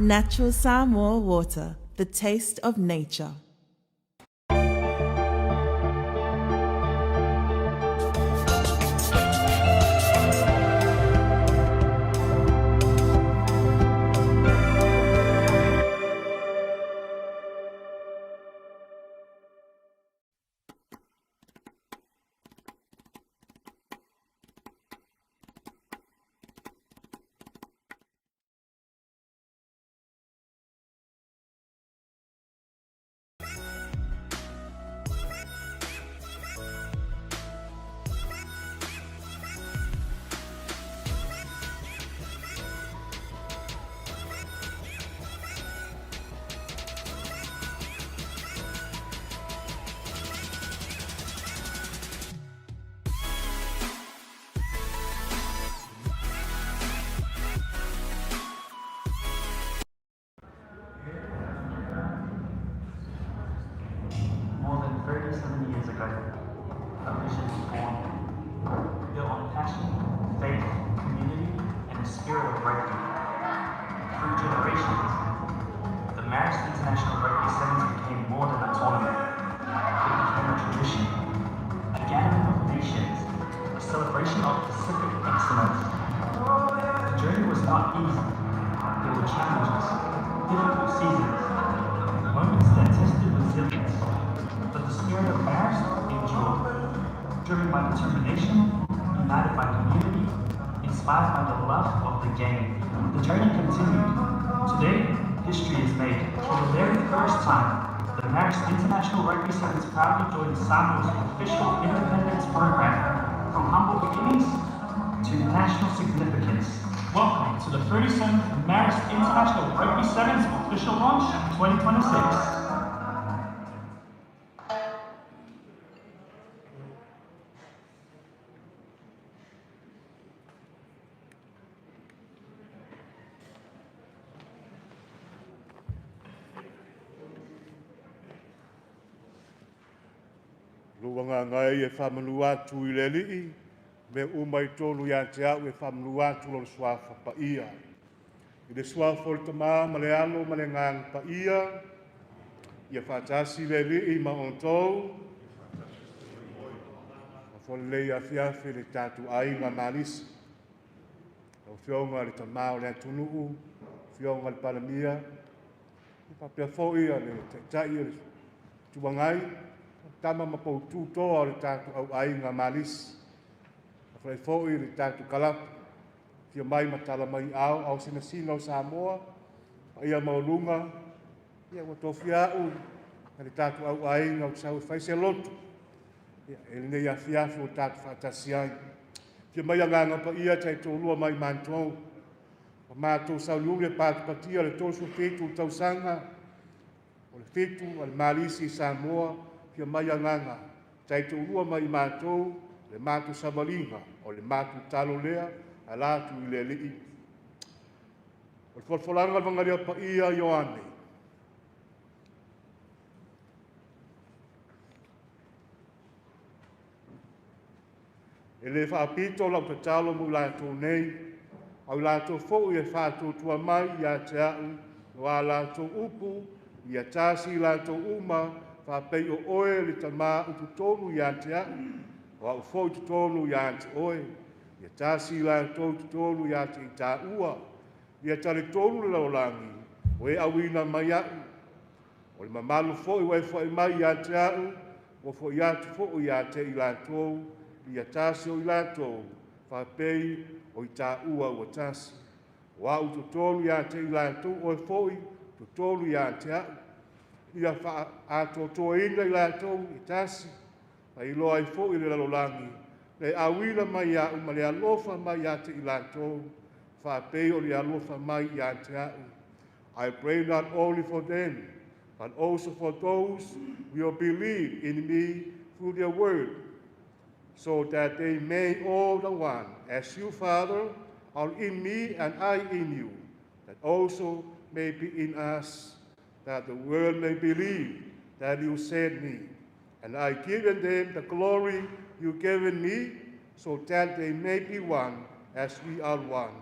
Natural Samoa water, the taste of nature. More than 37 years ago, a vision was born, built on passion, faith, community, and a spirit of breakthrough. Through generations, the Marist International Rugby Sevens became more than a tournament. It became a tradition, a gathering of nations, a celebration of Pacific excellence. The journey was not easy. There were challenges, difficult seasons, moments that tested resilience. But the spirit of Marist endured, driven by determination, united by community, inspired by the love of the game. The journey continued. Today, history is made. For the very first time, the Marist International Rugby Sevens proudly joined Samoa's official independence program, from humble beginnings to national significance. Welcome to the 37th Marist International Rugby Sevens official launch 2026. Luanga ngai e whamanua atu I le lii, me umai tolu ia te au e whamanua atu lo swafa pa ia. I le swafa o le tamā ma le alo ma le ngang pa ia, ia whatasi le lii ma on tou, ma fole lei a fiafe le tatu ai ngā malisi. O whionga le tamā o le atunuu, whionga le palamia, i papea fo ia le tai le tuangai, tama ma pou tūtoa o le tātu au ai ngā malisi. A whai fōi le tātu kalapu, kia mai matala mai au sina sina o Samoa, pa ia maulunga, ia wa tofi au, ka le tātu au ai ngā usau e whaise lotu. Ia, e nei a fiafu o tātu whaatasi ai. Kia mai a nganga pa ia tai tōlua mai mantou, pa mātou sau liu le pātu patia le tōsu whetu tausanga, o le whetu o le malisi I Samoa, kia mai a nganga, tai tōlua mai mātou, le mātou samalinga, o le mātou talo lea, a lātu I le lii. O le whalwhalanga vangaria pa ia Ioane. E le whaapito lau te talo mu lātou nei, au lātou fōu e whātou tua mai I a te au, no a lātou upu, I a tāsi lātou uma, whapei o oe le tamā utu tonu I a te au, o au fōu tu tonu I a te oe, I a tāsi lātou tu tonu I a te I tā ua, I a tale tonu le laulangi, o e awina mai au, o le mamalu fōu I wai mai I a te au, o fōu I atu fōu I a te I lātou, I a tāsi o I lātou, whapei o I tā ua o tāsi. O au tu tonu I a te I lātou, o e fōu tu tonu I a te au, ia wha ato toa ina I lātou I tāsi, pa I loa I fōu I le lalolangi, le awina mai au, ma le alofa mai a te I lātou, whapei o le alofa mai I a te au. I pray not only for them, but also for those who will believe in me through their word, so that they may all the one, as you, Father, are in me and I in you, that also may be in us, that the world may believe that you sent me. And I given them the glory you given me, so that they may be one as we are one.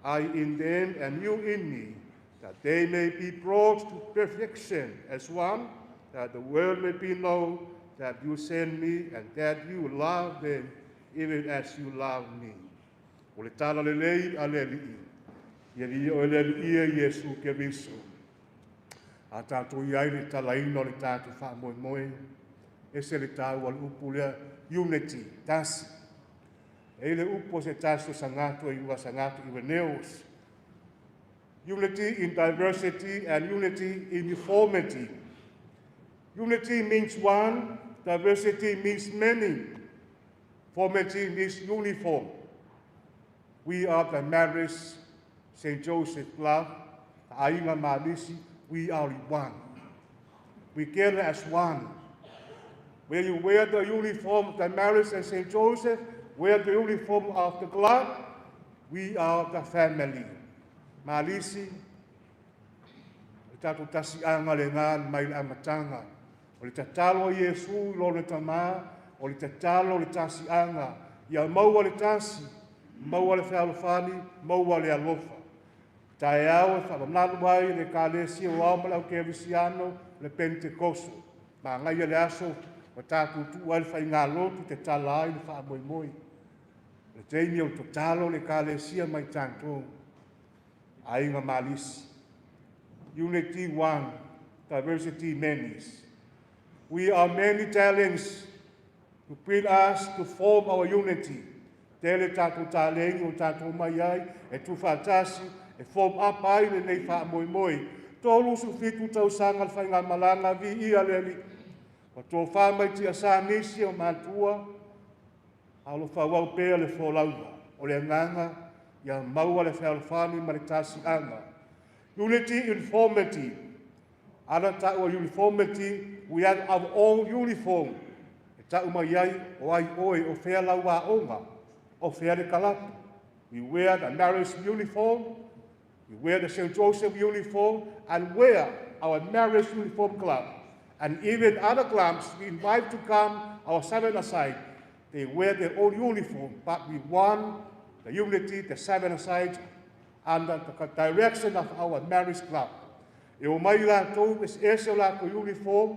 I in them and you in me, that they may be brought to perfection as one, that the world may be known that you sent me and that you love them even as you love me. O le tala le lei a le li'i, ia li o le li'i Iesu Keriso. A tātou iai le talaina o le tātou whaamoemoe, e se le tāu al upu lea unity, tasi. E le upu se taso sangatu e ua sangatu i veneos. Unity in diversity and unity in uniformity. Unity means one, diversity means many, uniformity means uniform. We are the Marist St. Joseph Club, Ainga Marisi, we are one. We gather as one. When you wear the uniform of the Marist and St. Joseph, wear the uniform of the club, we are the family. Marisi, tatu tasi anga le ngā mai le amatanga. O le tatalo Iesu lo le tamā, o le tatalo le tasi anga. Ia maua le tasi, maua le whalawhani, maua le alofa. Tae au e whamanalu ai le kālesi o aumalau ke Luciano le Pentecosto. Ma ngai le aso, o tātou tu ai whai ngā lotu te tala ai le whaamoemoi. Le teimi o tatalo le kālesi mai tātou. Ainga Marisi. Unity one, diversity many. We are many talents to bring us to form our unity. Tele tātou tālengi o tātou mai ai, e tu whātasi, e form up ai le nei whaamoemoi. Tolu su fitu tau sanga le whainga malanga vi ia leli. O tō whamai tia sā nisi o mātua, alo whawau pēr le wholaua, o le nganga, ia maua le whaalwhani ma le tasi anga. Unity in uniformity. Ana ta'u uniformity, we have our own uniform. E ta'u mai ai, o ai oe, o whea lau wa onga, o whea le kalapa. We wear the Marist uniform, we wear the St. Joseph uniform, and wear our Marist uniform club. And even other clubs we invite to come, our 7's aside, they wear their own uniform, but we want the unity, the 7's aside, under the direction of our Marist club. E o mai lātou, e se o lātou uniform,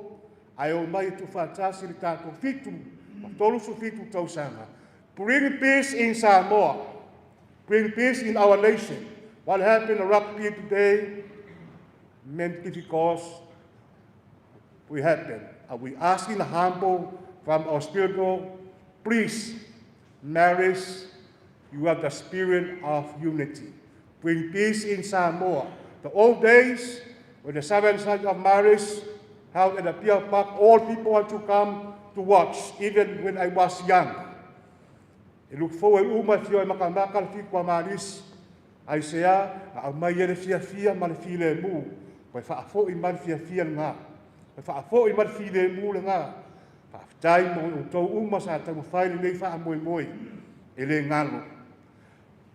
ai o mai tu whātasi li tātou fitu, ma tolu su fitu tausanga. Bring peace in Samoa. Bring peace in our nation. What happened in rugby today meant because we happened. Are we asking humble from our spiritual, please, Marist, you have the spirit of unity. Bring peace in Samoa. The old days, when the 7th of Marist held at Apia Park, all people want to come to watch, even when I was young. E look forward uma fio e makamaka le fikwa Marist, ai sea, a mai e le fia ma le file mu, koe whaafo i man fia ngā, koe whaafo i man file mu le ngā, whaafitai mo o tau uma sa tau whaile nei whaamoemoi, e le ngalo.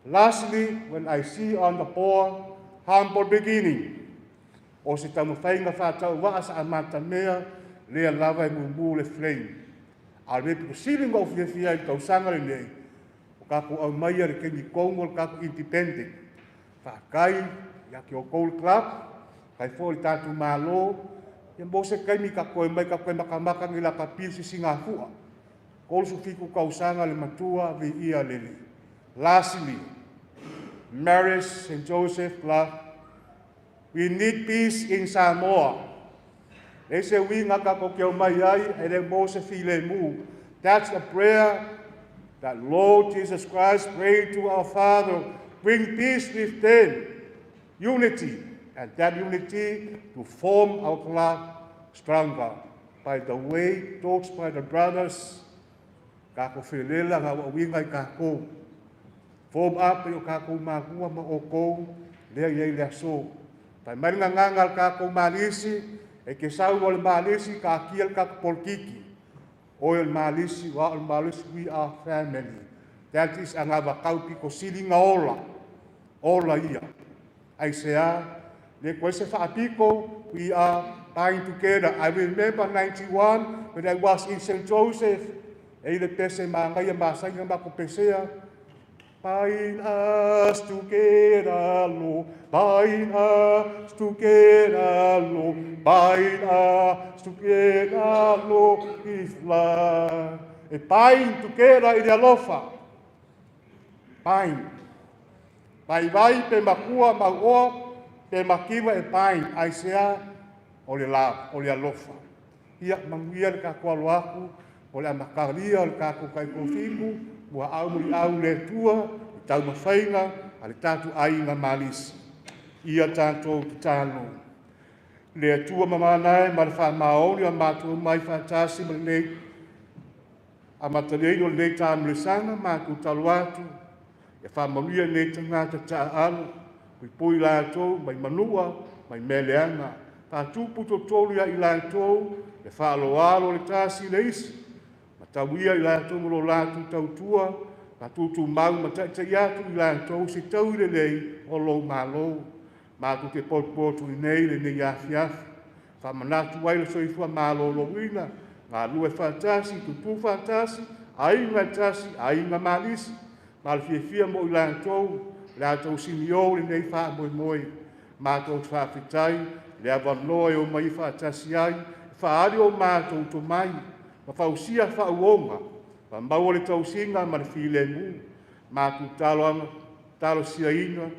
Lastly, when I see on the poor, humble beginning, o se tamu whainga whātau waa sa amata mea, lea lava e mumu le flame. A repu ceiling of the fia i tau sanga le nei, o kaku au maia le kengi kongo le kaku independent. Whaakai, ia ki o Gold Club, kai fo i tātu mālo, ia mo se kaimi ka koe mai ka koe makamaka ngi la kapisi Singapura. Kolu su fiku kausanga le matua vi ia lele. Lastly, Marist St. Joseph Club, we need peace in Samoa. They say we ngaka ko keo mai ai e le mo se file mu. That's a prayer that Lord Jesus Christ prayed to our Father, bring peace with them, unity, and that unity to form our club stronger. By the way taught by the brothers, kako whilela ngā wingai kako. Form up yo kako makua ma oko, lea iei lea so. Tai maringa ngangal kako Marisi, e ke sau o le Marisi ka kia kako polkiki. O le Marisi, wa le Marisi, we are family. That is ang abakau piko silinga ola ia. Ai sea, le koe se whaapiko, we are buying together. I remember 91, when I was in St. Joseph, e le pese ma ngai ma sainga ma ko pesea, Bind us together, Lord. Bind us together, Lord. Bind us together, Lord, with love. E bind together in alofa. Bind. Vai pe makua magoa pe makiwa e bind. Aisea o le la, o le alofa. Ia mangia le kakualo aku, o le amakaria, o le kakukai kofiku, mua au muri au le tua, i tau mawhainga, a le tatu ainga malisi. Ia tātou ki tālo. Le tua mamanae, ma le wha maori, a mātou mai whaatasi, ma le a matalei o le tāmu le sanga, mātou talo atu, e wha maria le tangata taa alo, kui pui lātou, mai manua, mai meleanga, tātupu to tolu ia i lātou, e wha alo le tāsi le isi, ma tauia i lātou molo lātou tautua, ma tutu mau ma tai atu i lātou, se tau le lei o lou mālou, mātou te potu i nei le nei afiafi, wha manatu waila soifua mālou lo wina, ngā lue whātasi, tutu whātasi, ainga tasi, ainga malisi, ma le fia mo i lātou sinio le nei wha moi, mātou whawhitai, le awanoe o mai whaatasi ai, whaari o mātou to mai, ma whausia whauonga, ma maua le tausinga ma le while mu, mātou talo sia ina,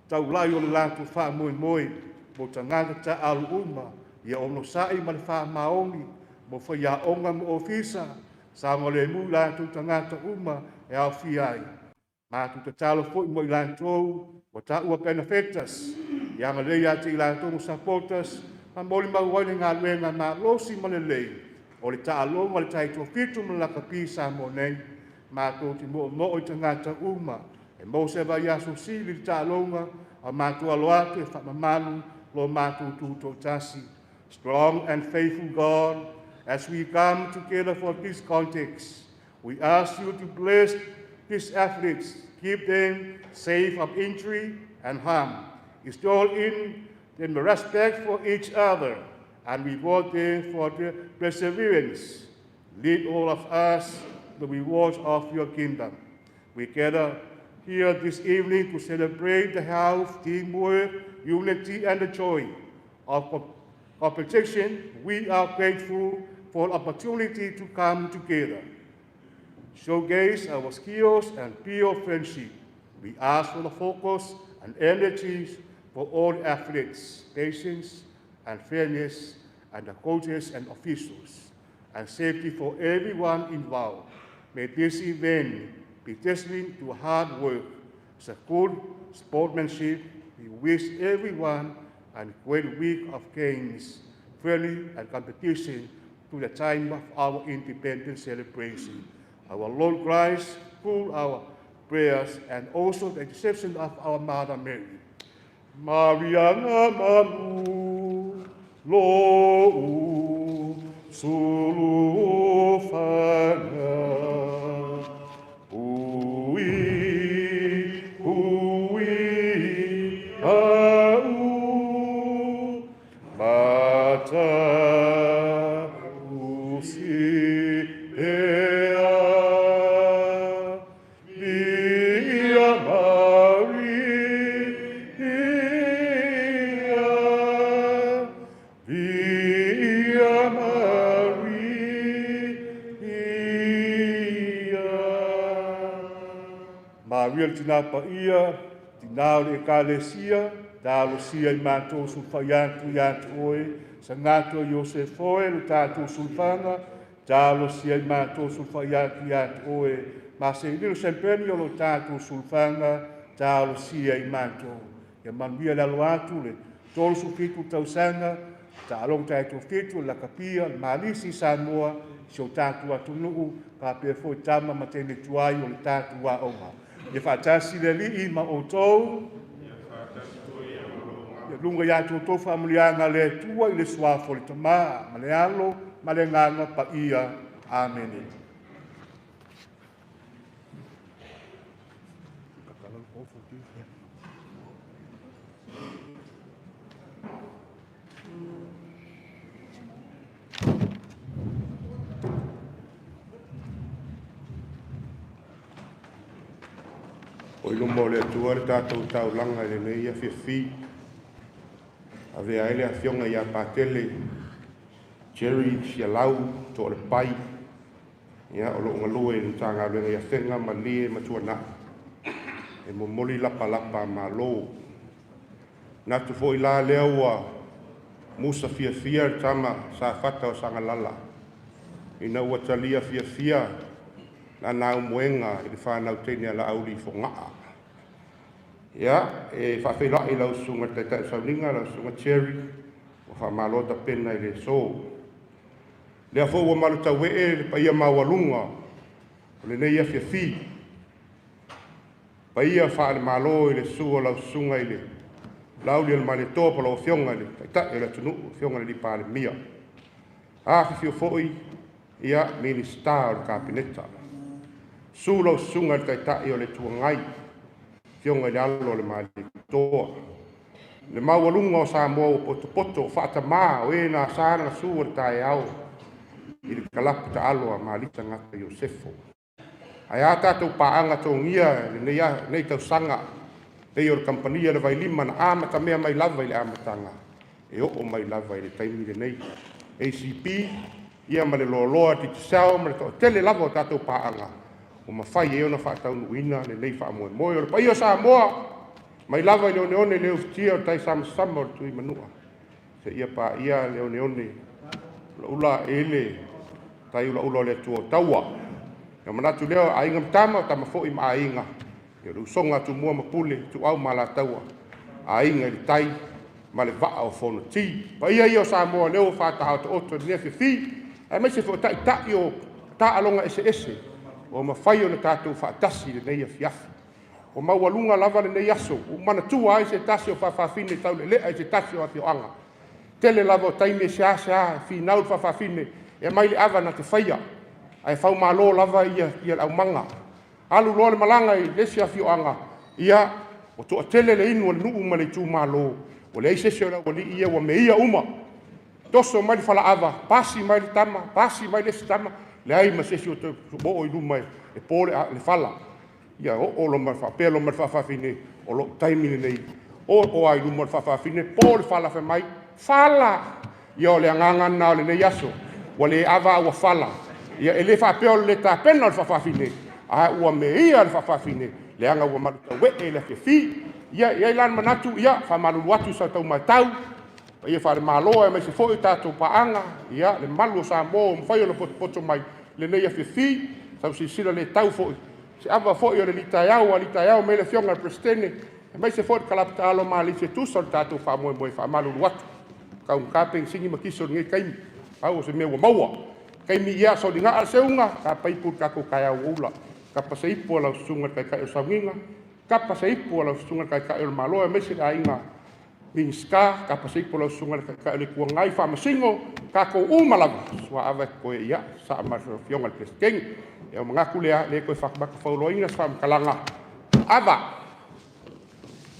tau lai o le lātou wha moi, mo tangata ta alu uma, ia ono sai ma le wha maongi, mo whaia onga mo ofisa, sa mo le mu lātou tangata uma, e au fiai. Mātou te talo fo mo i lātou, o ta ua benefetas, ia ma lei ate i lātou mo supporters, ma moli mauaile ngā luenga ngā losi ma le lei, o le ta alo ma le taito fitu ma laka pi sa mo nei, mātou ti mo i tangata uma, e mo se vai aso sili le ta alonga, a mātou alo atu e whamamalu, lo mātou tūtou tasi. Strong and faithful God, as we come together for this context, we ask you to bless these athletes, keep them safe of injury and harm, install in them respect for each other, and reward them for their perseverance. Lead all of us the rewards of your kingdom. We gather here this evening to celebrate the health, teamwork, unity, and the joy of competition. We are grateful for the opportunity to come together, showcase our skills and pure friendship. We ask for the focus and energies for all athletes, patience and fairness, and the coaches and officials, and safety for everyone involved. May this event be testimony to hard work, good sportsmanship. We wish everyone a great week of games, friendly and competition to the time of our independence celebration. Our Lord Christ, through our prayers, and also the intercession of our Mother Mary. Mariana Manu, Lo Sulu Fana, Ui, Au, Mata. Maria tina pa ia, tina le ekalesia, talo sia I mātou sulwhaiatu iatu oe, sa ngātou Iosefoe, le tātou sulwhanga, talo sia I mātou sulwhaiatu iatu oe, ma se iliru sempeni o lo tātou sulwhanga, talo sia I mātou. Ia manuia le alo atu le, tolu sufitu tausanga, tālong tātou fitu, la kapia, malisi Samoa, si o tātou atunuu, pa pia foi tama ma tene tuai o le tātou wa onga. Ia whaatasi le li I ma o tau, ia lunga ia tō whamulianga le tua I le suafo le tama, ma le alo, ma le nganga pa ia. Amen. O ilo mo le atua le tātou taulanga le nei a whiawhi. A vea ele a fionga i a pātele. Jerry si a lau to le pai. Ia o lo ngalua i ntanga luenga i a whenga ma lie ma tua na. E mo moli lapa lapa ma lo. Natu fo i la lea ua musa fia tama sa fata o sanga lala. Ina ua talia fia na nau moenga i le whanau tene ala auli fo ngaa. Ia, e whawhela i lau sunga taitai sauninga, lau sunga Cherry, o whamalota pena i le so. Lea fo ua malu tau wee le paia mawalunga, o le nei a fia paia wha le malo i le sua lau sunga i le lau li al male tōpa lau fionga i le taitai i le tunu, fionga li pa le mia. Ahi fio foi, ia minister o le kabineta. Sulo sunga le taitai o le tuangai, fionga le alo le mali toa. Le mawalunga o Samoa o poto whaata maa o e na sāna sua le tae au, i le kalapu ta alo a malita ngata Iosefo. Ai a tātou paanga tō ngia, nei tau sanga, pei o le kampania le Vailima na amata mea mai lava i le amatanga, e o mai lava i le taimi le nei. ACP, ia ma le loa ti tisao, ma le tō tele lava o tātou paanga, o mawhai e ona whaatau nuina, le nei wha moe moe, o le pai o Samoa, mai lava i le one leo fitia o tai sama o le tui manua. Se ia pa ia le one, ula ele, tai ula le tua taua. Ia manatu leo a inga mtama, tama fo i maa inga. Ia lu songa tu mua mapule, tu au mala taua. A inga i tai, ma le vaa o fono ti. Pa ia o Samoa leo whaatahao te oto ni nefi fi, ai mai se fo tai o ta alonga ese. O mawhai o na tātou whaatasi le nei a fiafi. O mawalunga lava le nei aso, o mana tua ai se tasi o whawhawhine tau le lea ai se tasi o awhioanga. Tele lava o taime se asa, fi nau whawhawhine, e mai le awa na te whaia. Ai whau malo lava ia au manga. Alu loa le malanga i lesi awhioanga, ia o toa tele le inu o le nuu ma le tū malo. O le aisese o la wali ia wa me ia uma. Toso mai le whala awa, pasi mai le tama, pasi mai le tama, le ai ma sesi o te bo o ilu mai, e pole le whala. Ia o lo ma whapea lo ma whawhawhine, o lo taimine nei. O ai ilu ma whawhawhine, pole whala wha mai, whala! Ia o le angangana o le nei aso, wa le awa ua whala. Ia e le whapea o le ta pena o le whawhawhine, a ua me ia le whawhawhine, le anga ua maruta we le fi. Ia ilan manatu, ia whamalu watu sa tau mai tau, ia whare maloa e mai se fōi tātou paanga, ia le malu o Samoa, mwhai o le poto mai, le nei a fi, sau si sila le tau fōi. Se awa fōi o le litaiau, me le fionga le prestene, e mai se fōi kalapita alo maa li se tusa le tātou whamoe whamalu watu. Kau kāpeng singi makiso ni kaimi, au se mewa maua. Kaimi ia so di ngā al seunga, ka paipur kako kai au ula. Ka pasaipu ala sunga kai o saunginga, ka pasaipu ala sunga kai o maloa, me se a inga minska, ka pasaipu ala sunga kai o le kua ngai whamasingo, kako umalaga, swa awa koe ia, sa amaro fionga le prestene. E o mangaku lea, le koe whakabaka whauloinga, sa mkalanga. Ava!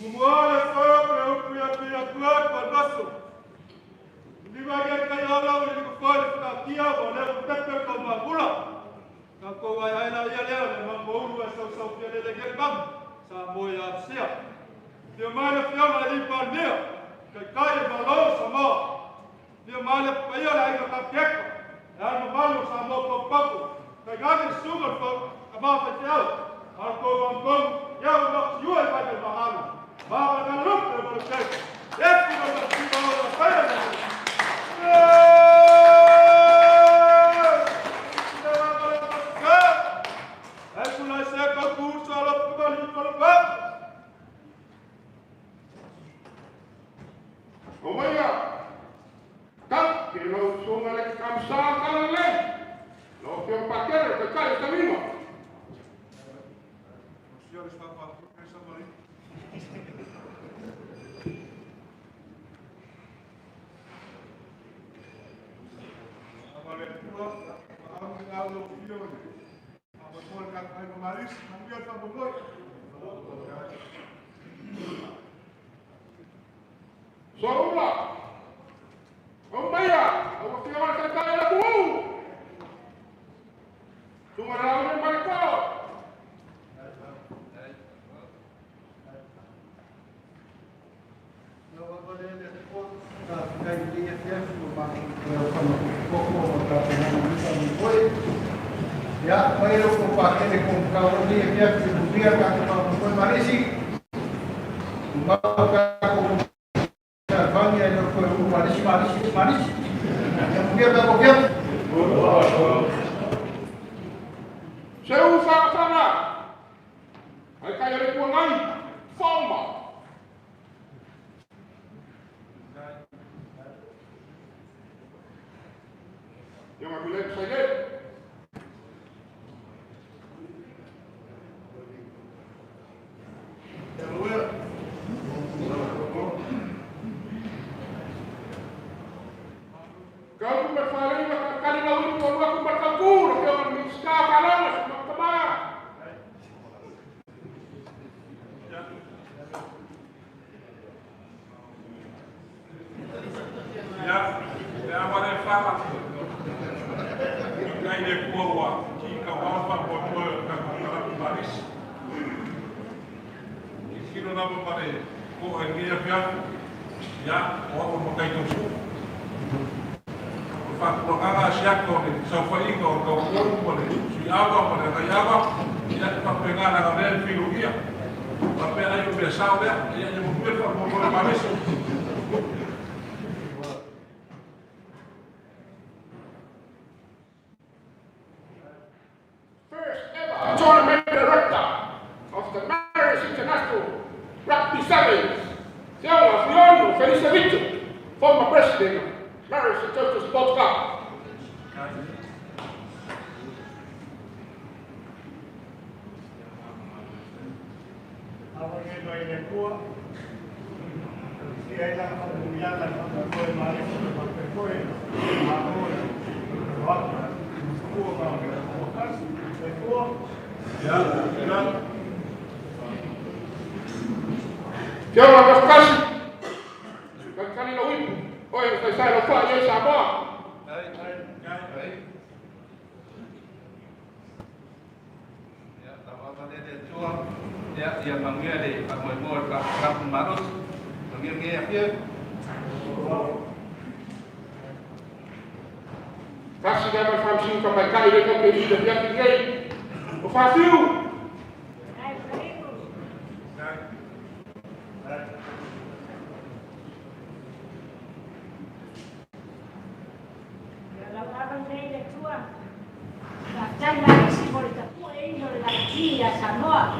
Mumuale whao, pia kuat, palmaso. Ni mai kai ala o le koe ka kia o le pepe ko mabula. Ka ko ai ai la ia lea le mamou e sau pia le ke bam. Sa moia sia. Te mai le fiona i pandea. Kai malo sama. Te mai le paia la ia ka keko. Ya no malo sama ko papo. Kai gani sugar ko ama pa tau. Al ko bam ya no you ai pa le mahalo. Ma na lup le mo ke. Esse no da fica na paia. Apia que cumplía con Marisi. Albania e non foi un Marisi. E cumplía con confianza. Se usa a sana. Ai kai re ko ngai. Forma. Yo ma bile sai. Kau berfalai kali lalu itu aku berkabur dengan miska kalah sama. Ya awalnya faham. Kaya kuah jika wafat botol kakak baris. Kilo nama pada ko ini ya orang memakai tusuk. Faktoranga siako ni safainga o kau pole siapa pole kayaba ia papengana na rel filugia pape ayo besau dia ia ni mungkin pak mo manis First ever tournament director of the Marist International Rugby Sevens, Samoa Fiona Felicevich, former president. Marist International Sports Club. Awak ini bayi lekua, dia dah kemudian dan berkoi mari berkoi, mahu waktu lekua fokus lekua, ya. Fiona berkasi, kali lawin. Oh, yang saya lupa ya Samoa. Ya, Samoa pada dia cuam. Ya, dia panggil dia Pak Moimor, Pak Marus. Panggil dia Apia. Kasih dia berfungsi kepada kali dia kembali dan dia tinggal. Berfungsi. Samoa.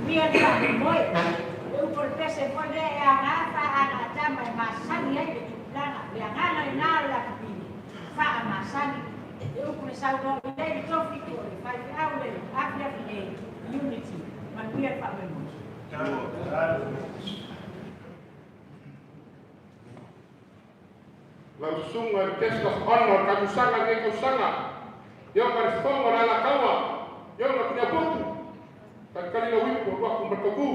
Mia Pak Moy. Eu por pese pode a rafa a chama masani ai kana. Dia kana nala kipini. Fa masani. Eu começar o dele trófico, faz aula, Apia unity. Man mia Pak Moy. Langsung guest of honor kamu sangat neko sangat. Yang berfungsi adalah kamu. Yang nak punya buku. Dan kali na wimbo wako berkabu.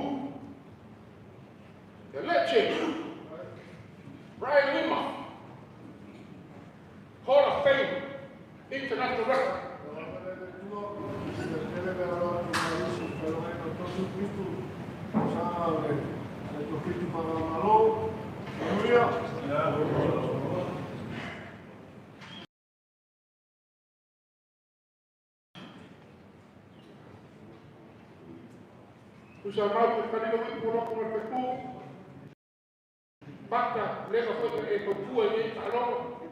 The legend, Brian Lima, Hall of Fame, International Wrestler. Usamado kanina wimbo wako berkabu. Basta leva foi e continua e along.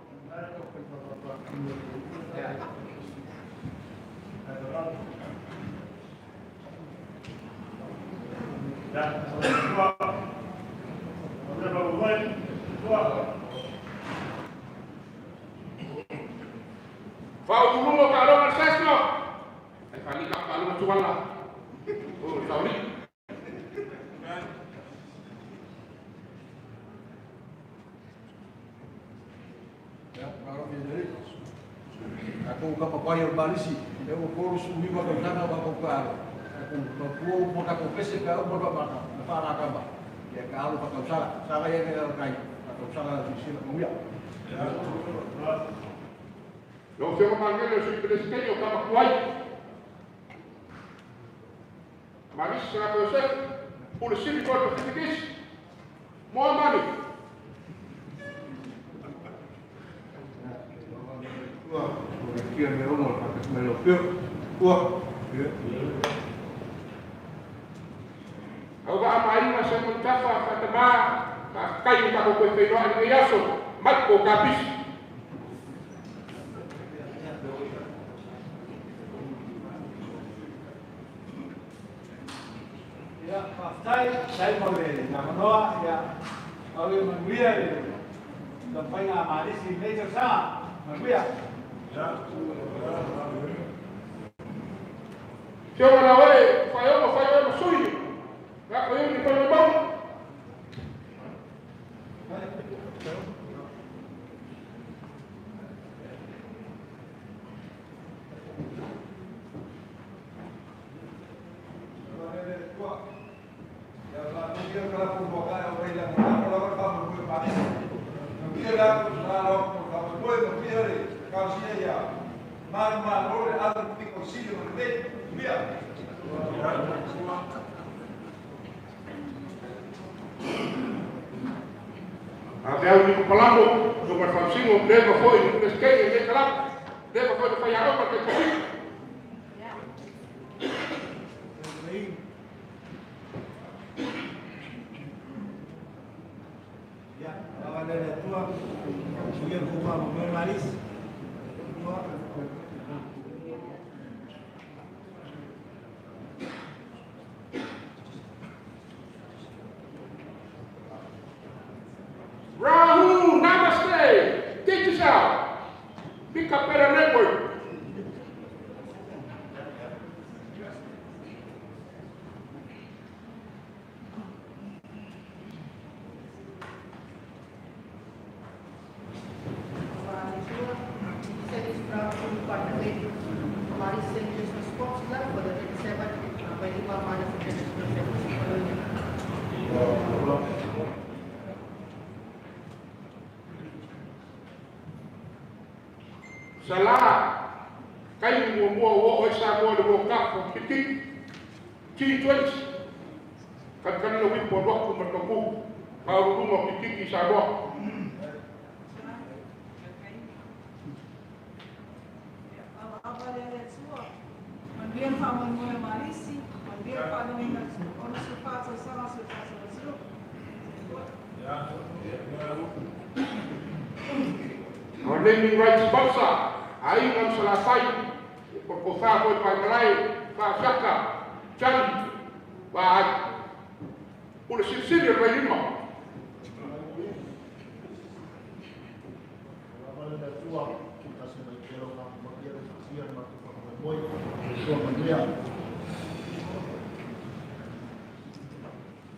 Fau dulu kalau sesno. Kali kalau cuma lah. Oh, sorry. Aku ka papai o balisi, eu vou subir uma caminhada para comprar. Aku mau tak pese ka o ba para kamba. Ya kalau pakai salah yang kai. Atau salah di sini mau ya. Lo que manguelo es el prestigio que va a Marist será conocer por el cívico del Pacifiquís. More money. Wah, kian me honor, me lo pio. Wah, Au ga mai ma se mo tafa fa te ma ka kai ka ko pe no ai yaso mat ko kapis. Ya, pastai sai mo le na manoa ya. Au yo manguia le. Da pai na marisi meter sa. Manguia. Ya. Siapa lawan? Saya sui. Tak boleh diperbang. Até o único palavra sobre a Francisco deve foi no pesqueiro e lá deve foi para a roupa que Ya, ahora le tua, subir com o meu nariz. Rahul, namaste. Take this out. Pick up better network. Salah, kai mua oi sa mua de boka ko kiti. T20. Kan la wi po ko ma ko. Pa ru mo kiti sa bo. Mandiam pa Manuel Marisi, mandiam pa Domingo, ono se passa sala se passa no. Our naming rights bangsa, ai ngam selesai, perkosa ko pamalai, pasaka, cari, bah, udah sini Vailima.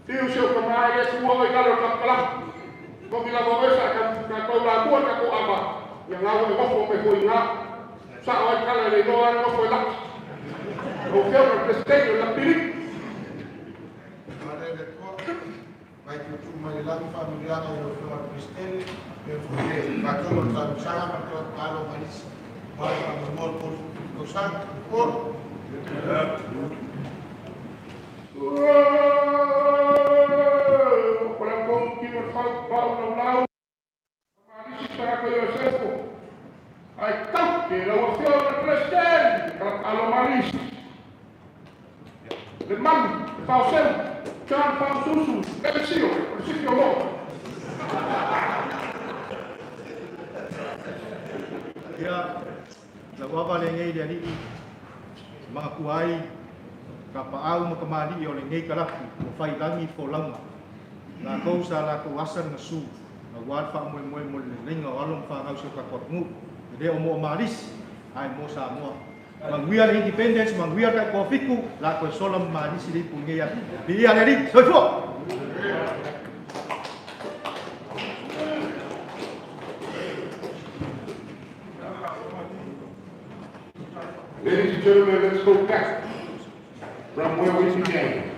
Tiu siu kemarin semua kalau kelak. Kau bilang bawa saya kan kau lakukan aku apa? Yang lawan itu kau pergi ingat. Saat kalau di luar kau pelak. Kau kira presiden yang pilih. Ada dekat, baik itu cuma lagi familiar yang cuma presiden yang sudah baca tentang sangat berkat kalau manis. Baik nomor pun kosan pun. Orang kau kira bau lau. Para que eu seco. Aí tá, que la opción del presidente, kalau manis. De man, de pausen, jangan paususu, kecil, bersih Allah. Ya, lawa le ngai dia ni. Mga kuai kapaau makamadi yo le ngai kalaku, fai langi fo lama. La kousa la kuasan ngasu. Awal fa mo lenga alom fa ngau suka kotmu de omo maris ai mo Samoa manguia independence manguia ka kofiku la ko solam maris di pungia dia dari sojo. Ladies and gentlemen, let's go back from where we began.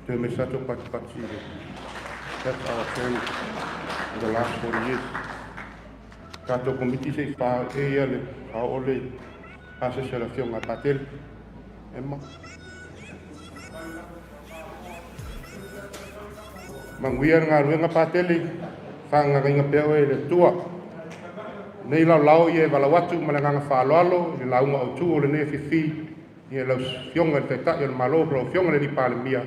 Te me sato pati. That's our friend in the last 40 years. Kato komiti se pa e ale a ole asociación a patel. Emma. Manguiar ngā ruenga patele, whanga inga peo e le tua. Nei lau i e walawatu malanganga whaloalo, i launga o tū o le ne whiwhi, i e lau fionga te tai o le malo, lau fionga le ni pāle mia,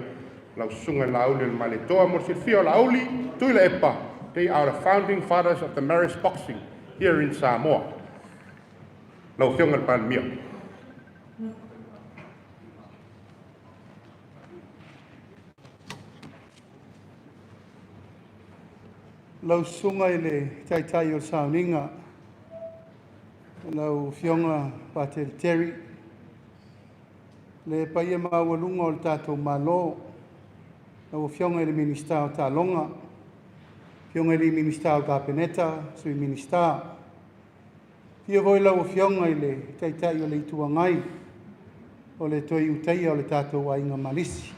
lau sunga lauli le maletoa mo silfio lauli tui le epa. They are the founding fathers of the Marist boxing here in Samoa. Lau fionga le Palemia. Lau sunga i le taitai o sauninga. Lau fionga Patel Terry. Le paia mawalunga o le tātou malo. Lau fionga i le minista o Talonga. Fionga i le minista o Kapeneta, sui minista. Fia voi lau fionga i le taitai o le ituangai. O le toi utaia o le tātou ainga malisi.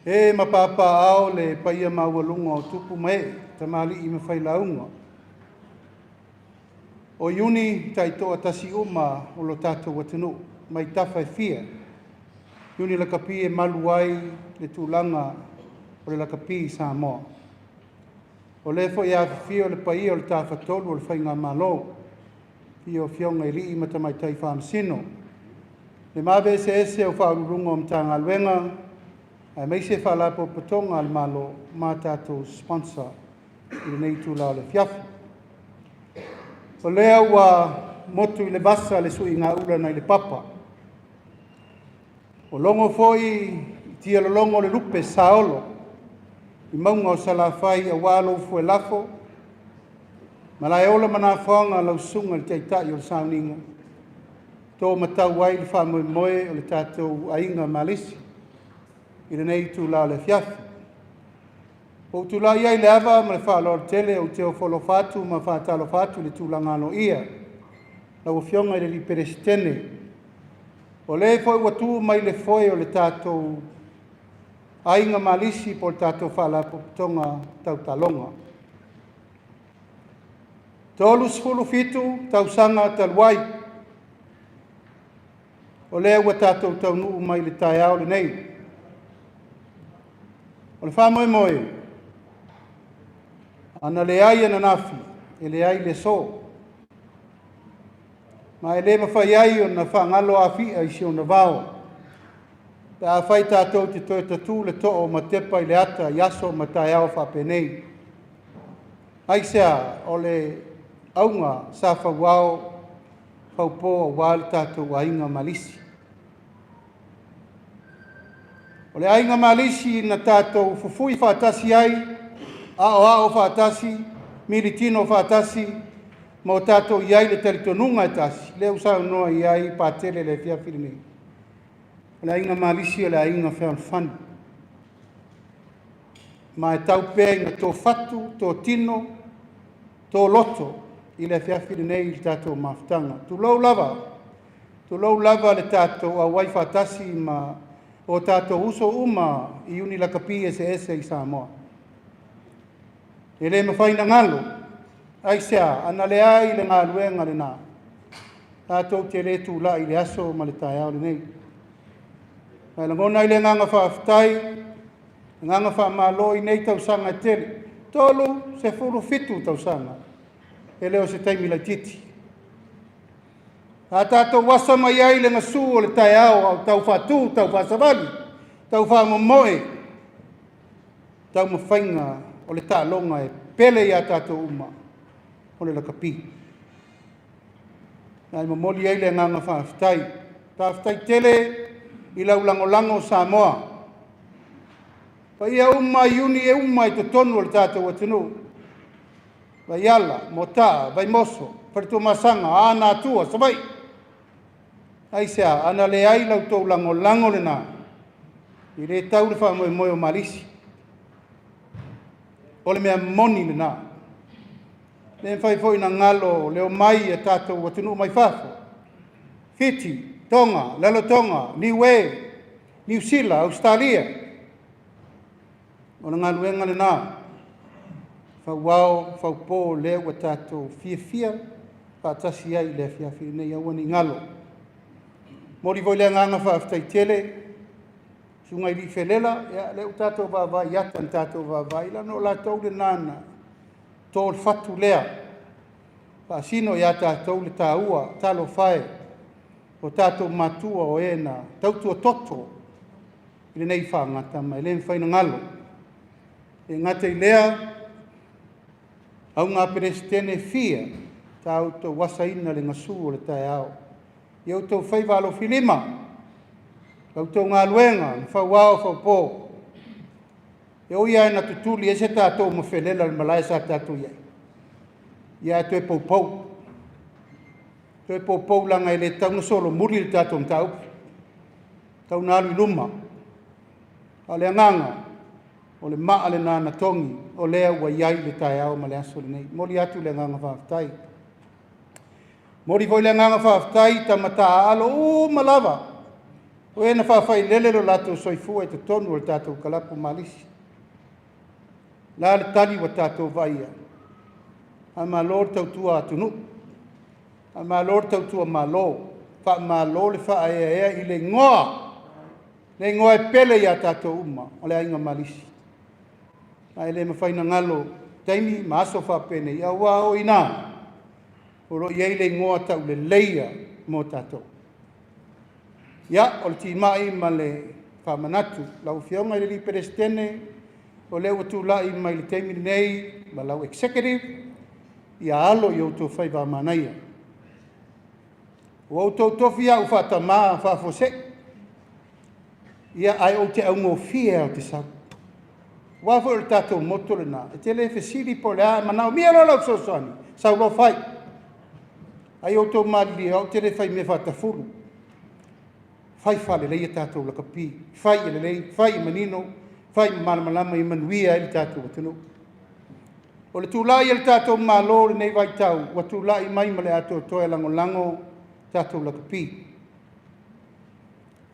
E mapapa ao le paia mawalunga o tupu mai, tamali i mawhai launga. O iuni taitoa tasi uma o lo tātou watanu, mai tawhai fia. Iuni la kapi e maluai le tūlanga o le la kapi Samoa. O le fo ia fia o le paia o le tāwhatolu o le whainga malo. Fia o fionga i rii matamai tai whaamsino. Le mawe se ese o whaururunga o mtanga luenga, ai mai se whalapo patonga al malo mā tātou sponsor i le nei tūla o le fiafu. O lea ua motu i le basa le sui ngā urana i le papa. O longo foi tia lo longo le lupe saolo i maunga o salawhai a walo fue lafo. Malai ola mana whaanga lau sunga le teitai o le sauninga. Tō matau wai le wha moe o le tātou ainga malisi. I le nei tūla le fiafu. O tūla iai le awa ma le whaalor tele o te o wholo whātu ma whātalo whātu le tūla ngalo ia. Lau fionga i le li perestene. O le foi watu mai le foi o le tātou ainga malisi po le tātou whaalapo tonga tau talonga. Tolu sfulu fitu tau sanga taluai. O le ua tātou tau nuu mai le tai au le nei. O le wha moe moe, ana le ai ana nafi, e le ai le so. Ma e le mawhai ai o na wha ngalo a fia i sio na vao. Ta a whai tātou te toi tatu le to'o ma tepa i le ata yaso ma tai au wha penei. Ai sea o le aunga sa whawao whaupo o wale tātou a inga malisi. O le ainga malisi na tātou fufui whātasi ai, ao whātasi, militino whātasi, ma o tātou iai le talitonunga e tasi, le usau noa iai pātele le fia whirinei. O le ainga malisi o le ainga whean whanu. Ma e tau pēi na tō whatu, tō tino, tō loto, i le fia whirinei i tātou mawhtanga. Tu lau lava le tātou a wai whātasi ma o tātou uso uma i uni la kapi ese i Samoa. E le mawhaina ngalo, ai sea, ana le ai le ngā luenga le nā. Tātou te le tūla i le aso ma le tai au le nei. Ai langona i le nganga whaaftai, nganga whaamalo i nei tau sanga tele. Tolu se furu fitu tau sanga. E leo se taimi la titi. A tātou wasa mai ai le ngasu o le tai au au tau whatu, tau whasawali, tau whamomoe, tau mawhainga o le tālonga e pele i a tātou uma o le lakapi. Nai mamoli ai le nganga whaaftai. Whaaftai tele i lau langolango Samoa. Pa ia uma iuni e uma i to tonu o le tātou atinu. Vai ala, mota, vai moso, paritu masanga, ana atua, sabai. Ai sea, ana le ai lau tau lango le nā. I le tau le wha moe o malisi. O le mea moni le nā. Le mwhai fwoi na ngalo, leo mai e tātou watunu mai whafo. Fiti, Tonga, Lalotonga, Niue, New Zealand, Australia. O le ngaluenga le nā. Whauao, whaupō leo wa tātou fia, whaatasi ai le fia nei awani ngalo. Mori voi le nganga whaaftai tele, sunga i li whelela, leo tātou wawai, yatan tātou wawai, lano la tau le nana, tōl whatu lea. Whaasino ia tātou le tāua, talo whae, o tātou matua o ena, tautua toto, I le nei whaangata mai le mwhaina ngalo. E ngata I lea, au ngā perestene fia, ta au tau wasaina le ngasu o le tae ao. I au tau whaiwalo filima, au tau ngā luenga, ni whauao whaupō. E o ia na tutuli e se tātou mawhelela le malai sa tātou iai. Ia tu e poupou. Tu e poupou langa I le tauna solo muri le tātou mtau. Tauna alu I luma. A le anganga, o le maa le nana tongi, o lea ua iai le tae ao ma le aso le nei. Mori atu le anganga whaafitai. Mori voi le anganga whaafitai ta mata alo malava. O e na whaafai lele lo lato soifua e te tonu o le tātou kalapu malisi. La le tali wa tātou vaia. A ma lor tau tua atunu. A ma lor tau tua ma lo. Wha ma lo le wha ea I le ngoa. Le ngoa e pele ia tātou uma. O le ainga malisi. A ele mawhaina ngalo. Taimi ma aso wha pene. Ia wā o ina. Oro iei le ngoa tau le leia mo tātou. Ia, o le tīmai ma le whamanatu. Lau whionga I le perestene. O leo tu lai mai le teimi nei, ma lau executive, ia alo I auto whai wā manaia. O auto tofi au whata maa whafose, ia ai o te au ngō fia o te sau. Wafo o le tātou moto le nā, e te le whesiri po le a, manao mia lo lau sosani, sau lo whai. Ai auto maali au te le whai me whata furu. Whai whale leia tātou laka pi, whai ele lei, whai manino, whai malamalama I manuia I tātou atunu. O le tūlai le tātou mālo le nei vai tau, wa tūlai mai ma le ato toe lango tātou lakapi.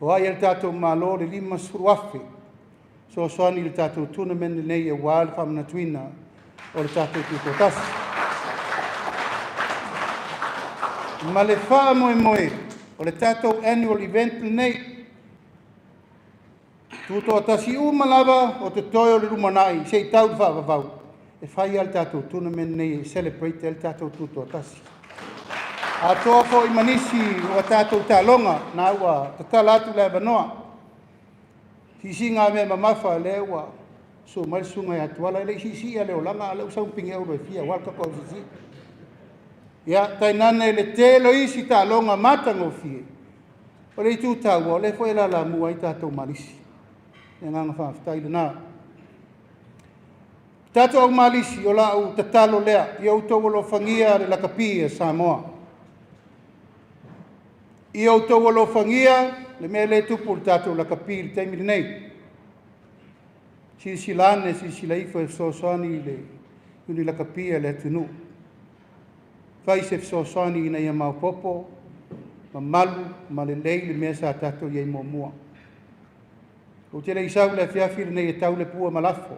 O ai le tātou mālo le lima suruafe, so soani le tātou tournament le nei e wā le whamanatuina o le tātou tūkotasi. Ma le wha moe, o le tātou annual event le nei, tuto tasi umalawa o te toyo le rumanai, sei tau whaavavau. E whai al tātou tournament nei e celebrate el tātou tuto tasi. A toa fo I manisi o tātou tālonga, nā ua tatala atu le wanoa. Hisi ngā mea mamafa le ua, so marisunga I atuala, ele hisi a leo langa, ale usau pingi euro e fia, walka kau sisi. Ia, tainane le telo isi tālonga matango fie. O le tu tāua, le fo ela la mua I tātou marisi. E nganga whaafitai le nā. Tātou au malisi o la au tatalo lea, I au tau alo whangia le lakapi e Samoa. I au tau alo whangia le mea le tupu le tātou lakapi le teimiri nei. Silane, silaifo e sosoani le uni lakapi e le tunu. Whai se sosoani I nei a maupopo, ma malu, ma le lei le mea sa tātou iei mua. O te rei sau le fiafiri nei e tau le pua malafo.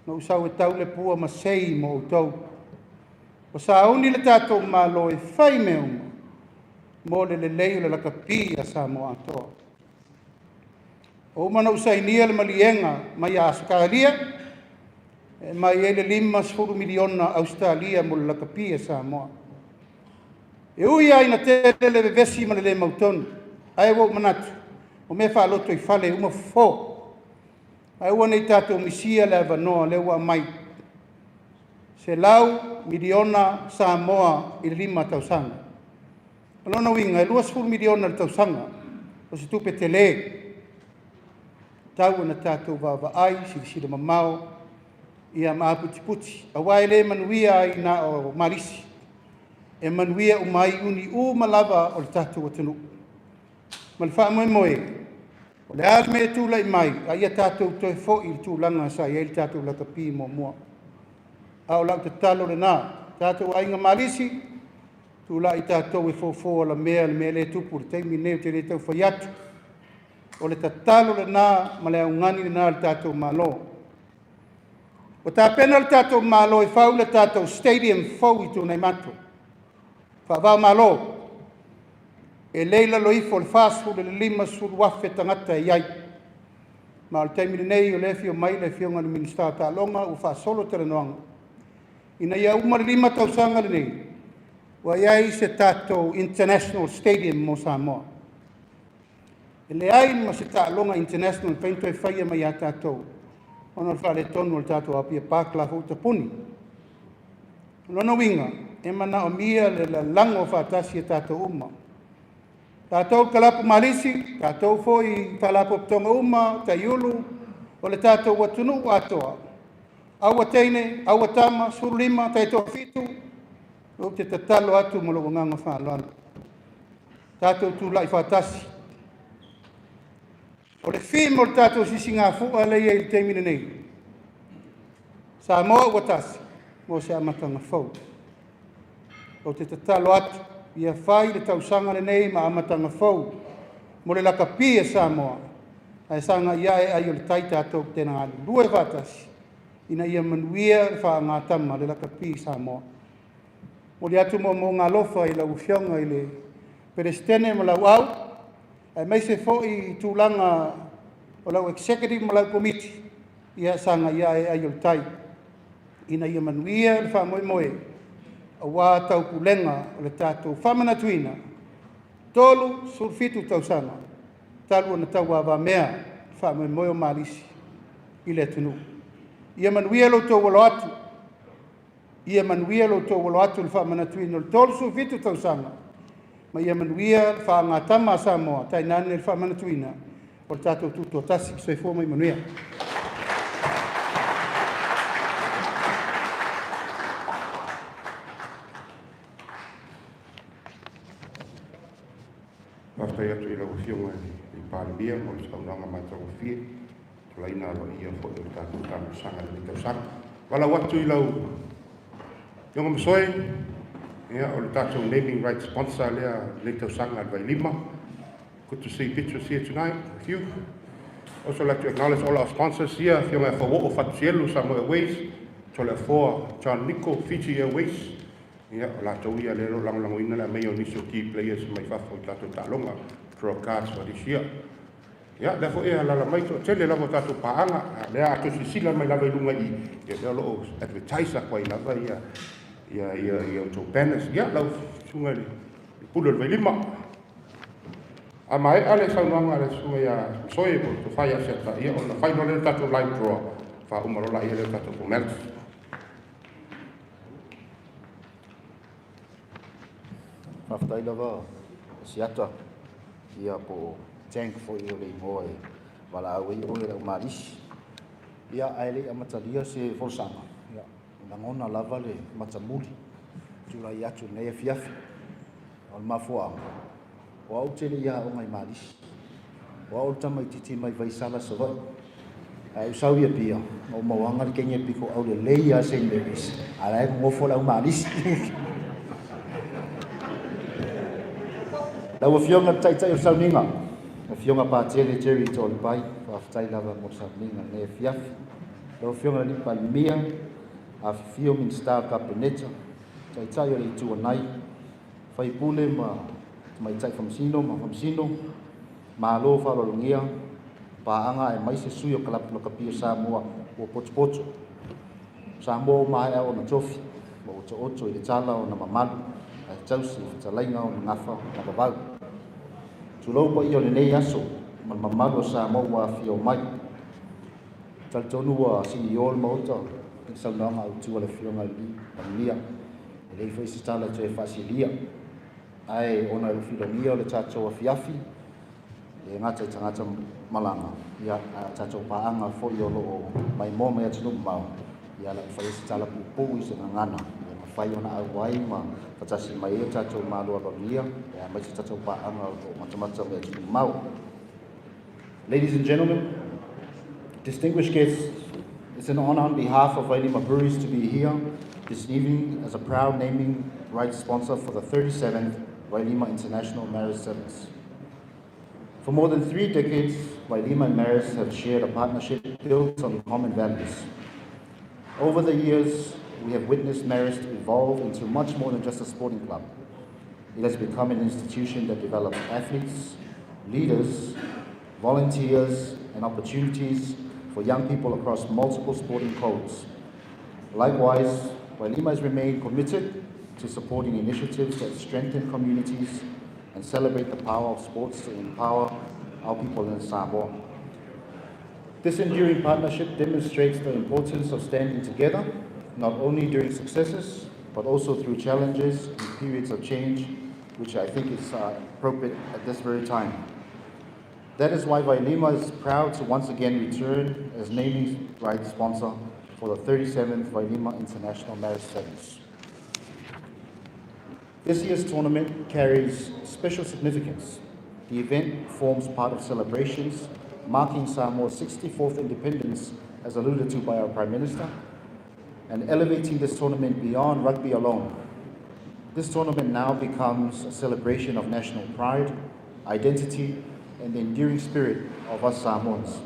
No usau e tau le pua ma sei mo o tau. O sa auni le tātou malo e whai me uma. Mo le lei o le lakapi a Samoa atoa. O mana usainia le malienga mai a Australia. Mai e le 5 miliona Australia mo le lakapi a Samoa. E ui ai na tele le vesi ma le mautonu. Ai wo manatu. O me wha loto I whale uma fo. Ai ua nei tātou misia le avanoa le ua mai. Se lau miliona Samoa I 5 tausanga. Alona winga, 2 miliona le tausanga. O se tupe te le. Tau na tātou wawa ai, sila mamao, ia maa puti puti. A wai le manuia ai na o marisi. E manuia umai uni malava o le tātou atanu. Ma le wha moe. O le ar me tūlai mai, a ia tātou toi fo I tūlanga sa ia I tātou lakapi mua. A o lau te talo le nā, tātou ainga malisi, tūlai tātou e fo la mea le tupu le teimi neo te le tau whai atu. O le tatalo le nā, ma le aungani le nā le tātou malo. O tā pena le tātou malo e whau le tātou stadium fau I tūnei mato. Whawau malo. E leila loifo le whāsfu le 5 wafe tangata e iai. Ma le teimiri nei o le fio mai le fio ngani minister ta longa u whāsolo tere noanga. Ina ia umar 5 tausanga le nei. Wa iai se tātou International Stadium mo Samoa. E ua le tātou E le ai ma se ta'alonga international painto e whaia mai a tātou. Ono le whare tonu o le tātou Apia pākla hou te puni. Lono winga, e mana o mia le la lango whātasi e tātou uma. Tātou kalapu marisi, tātou foi talapo tonga uma, tai ulu, o le tātou watunu atoa. Aua teine, aua tama, surulima, tai toa fitu, o te tatalo atu mo logo nganga whāloana. Tātou tūlai whātasi. O le whi mo le tātou sisi ngā fua lei e te mine nei. Samoa watasi, mo se amatanga fau. O te tatalo atu, ia whai le tausanga le nei ma amatanga fau. Mo le laka pia Samoa, ai sanga ia e ai o le tai tātou tēnā alu. Lue whātasi, ina ia manuia le wha ngā tama le laka pia Samoa. Mo le atu mo ngā lofa i lau whionga i le perestene mo lau au, ai mai se fo i tūlanga o lau executive mo lau committee, ia sanga ia e ai o le tai. Ina ia manuia le wha moe moe, a wā tau pulenga o le tātou whamana tuina, tolu surfitu tau sanga, talu ana tau wā mea, wha moe moe o Marisi, i le tunu. Ia manuia lo tau walo atu, ia manuia lo tau walo atu le whamana tuina, le tolu surfitu tau sanga, ma ia manuia le wha ngā tama Samoa, tai nane le whamana tuina, o le tātou tuto tasi ki soifua mai manuia. Aftai atu i lau whionga i Pāremia, o le saunanga mai tau whie, to laina alo ia fo i tātou tātou sanga le tau sanga. Wala watu i lau Yonga Masoe, ia o le tātou naming rights sponsor lea le tau sanga le Vailima. Good to see pictures here tonight with you. Also like to acknowledge all our sponsors here, Whionga Whawo Fatusielu, Samoa Airways, Tole Foa, John Nico, Fiji Airways, ia o lātou ia lero langolango ina le mei o niso key players mai whafo i tātou tālonga, draw cards for this year. Ia, lefo ea lala mai to tele lavo tātou paanga, lea ato sisila mai lava i lunga i, ia leo loo advertiser kwa i lava ia o tō banners, ia lau sunga li pulo le Vailima. A mai ale saunuanga le sunga ia soe po to whai aseta, ia o na whaino le tātou live draw, wha umarola ia le tātou formality. Maftai lava siata ia po tank fo i le moe wala au i oe lau Marisi. Ia aele a matalia se forsanga. Ia nangona lava le matamuli. Tula i atu nei fiafi. O le mafua. O au tele ia o mai Marisi. O au tama i titi mai vaisala sa vai. Ai usau ia pia. O mawanga le kenya piko au le leia se Marisi. Ala e ngofo lau Marisi. Lau a whionga taitai o sauninga. A whionga pātele Jerry tōle pai. Whaftai lava mo sauninga ne fiafi. Lau a whionga ni Pāremia. A whio min star kapeneta. Taitai o le itua nai. Whai pule ma mai tai whamsino ma whamsino. Ma alo whalolongia. Pāanga e mai se sui o kalapu kapia Samoa o pocho. Samoa mai au na trofi. Ma oto i le tala o na mamalu. Ai tausi talainga o ngafa na babau. Tulou pa iyo nei aso, man mamago sa maua fio mai. Taltonu wa CEO mauta, sa nanga au tua le fio ngai lia. Le foi Tusitala te fasilia. Ai ona le filonia le tato a fiafi. Le ngata tangata malanga. Ia tato paanga fo yo lo mai mo me atu mau. Ia la foi Tusitala pu i se ngana. Fai ona au wai ma patasi mai e tatou malo alonia e mai se tatou paanga o matamata me atu mau. Ladies and gentlemen, distinguished guests, it's an honor on behalf of Vailima Marist to be here this evening as a proud naming rights sponsor for the 37th Vailima International Marist 7's. For more than 3 decades, Vailima and Marist have shared a partnership built on common values. Over the years, we have witnessed Marist evolve into much more than just a sporting club. It has become an institution that develops athletes, leaders, volunteers, and opportunities for young people across multiple sporting codes. Likewise, Vailima has remained committed to supporting initiatives that strengthen communities and celebrate the power of sports to empower our people in Samoa. This enduring partnership demonstrates the importance of standing together, not only during successes, but also through challenges and periods of change, which I think is appropriate at this very time. That is why Vailima is proud to once again return as naming rights sponsor for the 37th Vailima International Marist 7's. This year's tournament carries special significance. The event forms part of celebrations marking Samoa's 64th independence, as alluded to by our Prime Minister, and elevating this tournament beyond rugby alone. This tournament now becomes a celebration of national pride, identity, and the enduring spirit of us Samoans.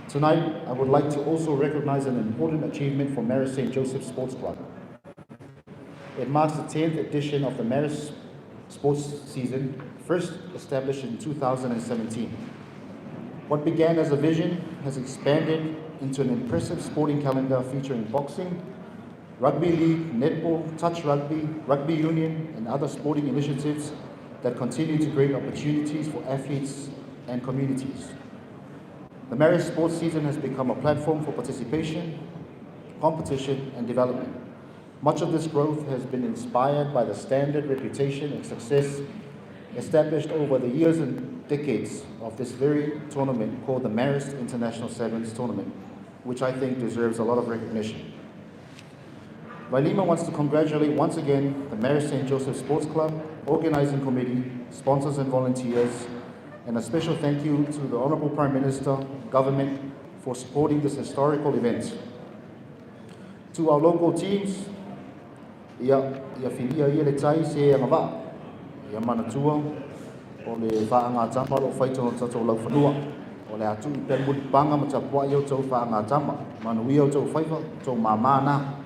Tonight, I would like to also recognize an important achievement for Marist St. Joseph Sports Club. It marks the 10th edition of the Marist sports season, first established in 2017. What began as a vision has expanded into an impressive sporting calendar featuring boxing, rugby league, netball, touch rugby, rugby union, and other sporting initiatives that continue to create opportunities for athletes and communities. The Marist sports season has become a platform for participation, competition, and development. Much of this growth has been inspired by the standard, reputation, and success established over the years and decades of this very tournament called the Marist International 7's Tournament, which I think deserves a lot of recognition. Vailima wants to congratulate once again the Marist St. Joseph Sports Club, organizing committee, sponsors and volunteers, and a special thank you to the Honourable Prime Minister, government, for supporting this historical event. To our local teams, ia whilia ia le tai se angava, ia manatua, o le whaangatama lo whaitono tatou lau whanua, o le atu I penmuri panga ma tapua i o tau whaangatama, manuia o tau whaiva, tau mamana.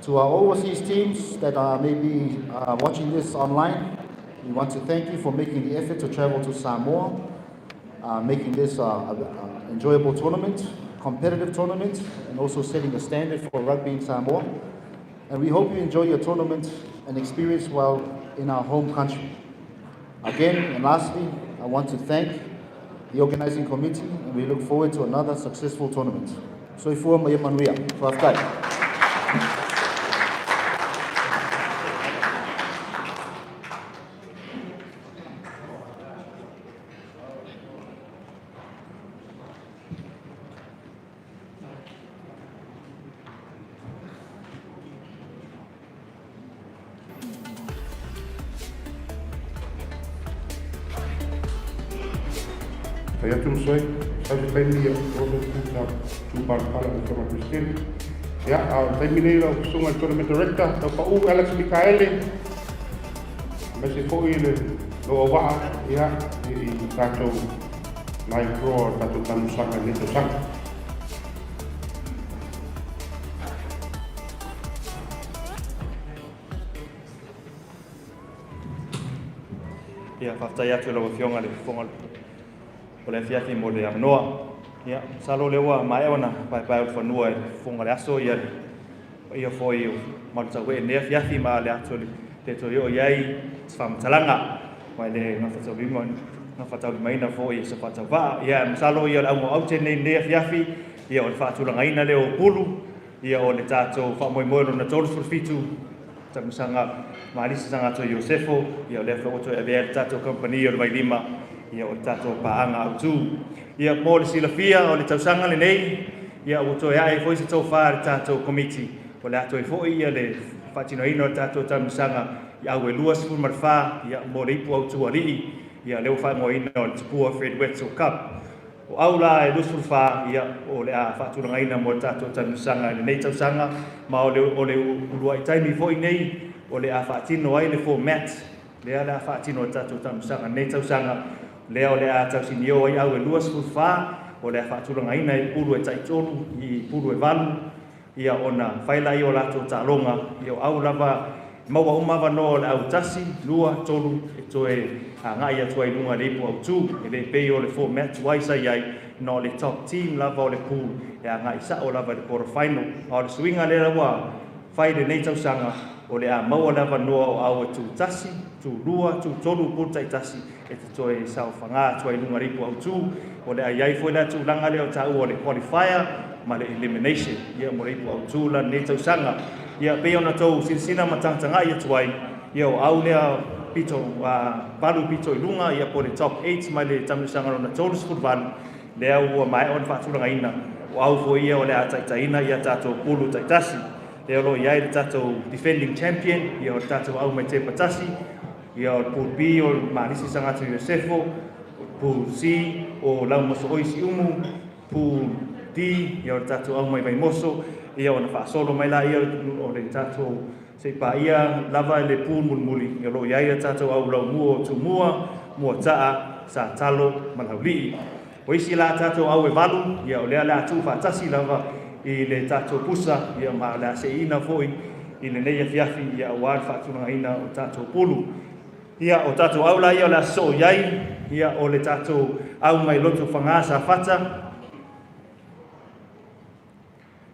To our overseas teams that are maybe watching this online, we want to thank you for making the effort to travel to Samoa, making this an enjoyable tournament, competitive tournament, and also setting the standard for rugby in Samoa. And we hope you enjoy your tournament and experience while in our home country. Again, and lastly, I want to thank the organizing committee, and we look forward to another successful tournament. Soifua mai manuia, whafkai. Saya tumsoi, saya tadi produk kita cuba kalau sama Kristin. Ya, saya minai lah sungai tournament director, Pak Alex Mikaeli. Masih foi le lo wa ya di satu live pro satu tamu sangat itu sangat. Ya, whaftai atu lau whionga le whonga o le fiafi mo le amanoa. Ia, salo le ua mai ona pai o whanua e whonga le aso ia foi o marutau e nea fiafi ma le atu te to yo iai whamatalanga mai le ngawhatau limaina foi sa whatau waa. Ia, salo ia le aumo au te nea fiafi ia o le whaaturangaina le o pulu ia o le tātou whamoimoelo na tolu surfitu tamusanga Marisa sanga to Yosefo ia le foto e vea tato company o Vailima ia o tato paanga autu ia mo le silafia o le tausanga le nei ia o to ia e foi se to fa tato committee o le ato e foi ia le fatino ino tato tamusanga ia o luas fu marfa ia mo le ipu autu ali ia le fa mo ino le tupua Fred Wetzel Cup o aula e lusu fa ia o le a fatura ina mo tato tamusanga le nei tausanga ma o le ulua i taimi foi nei o le a whaatino ai le format, lea le a whaatino o tātou tamusanga, nei tausanga, lea o le a tausinio ai au e luas fuwha, o le a whaaturanga ina i puru e taitolu, i puru e valu, ia ona whaila i o lato tālonga, i o au lava, maua umawa no le au tasi, lua, tolu, e toe a ngai atua i lunga le ipu au tū, e le pei o le format, waisa iai, no le top team lava o le pool, e a ngai sa o lava le quarter final, o le swinga le rawa, fai le nei tausanga o le a maua lava noa o au tu tasi, tu lua, tu tolu puta i tasi e te toe sao whanga tua i lunga ripu au tu o le a iai foi la tu langa leo tau o le qualifier ma le elimination ia mo ripu au tu la nei tausanga ia pe ona tau sinsina matangtanga ia tuai ia o au lea pito balu pito i lunga ia po le top 8 ma le tamusanga ona tolu skutvalu lea ua mai on whaatulanga ina o au foi ia o le a taitaina ia tato pulu taitasi leo lo iai le tato defending champion ia o tato au mai te patasi ia o pool B o Marisi Sangatu Iosefo pool C o lau moso oisi umu pool D ia o tato au mai moso ia o na whaasolo mai la ia o le tato se pa ia lava le pool mulmuli ia lo iai le tato au lau mua o tumua mua taa sa talo malauli o isi la tato au e valu ia o lea le atu whaatasi lava i le tato pusa ia ma la se ina foi i le neia fiafi ia wan whaatulanga ina o tato pulu ia o tato au la ia o la so iai ia o le tato au mai loto whangasa fata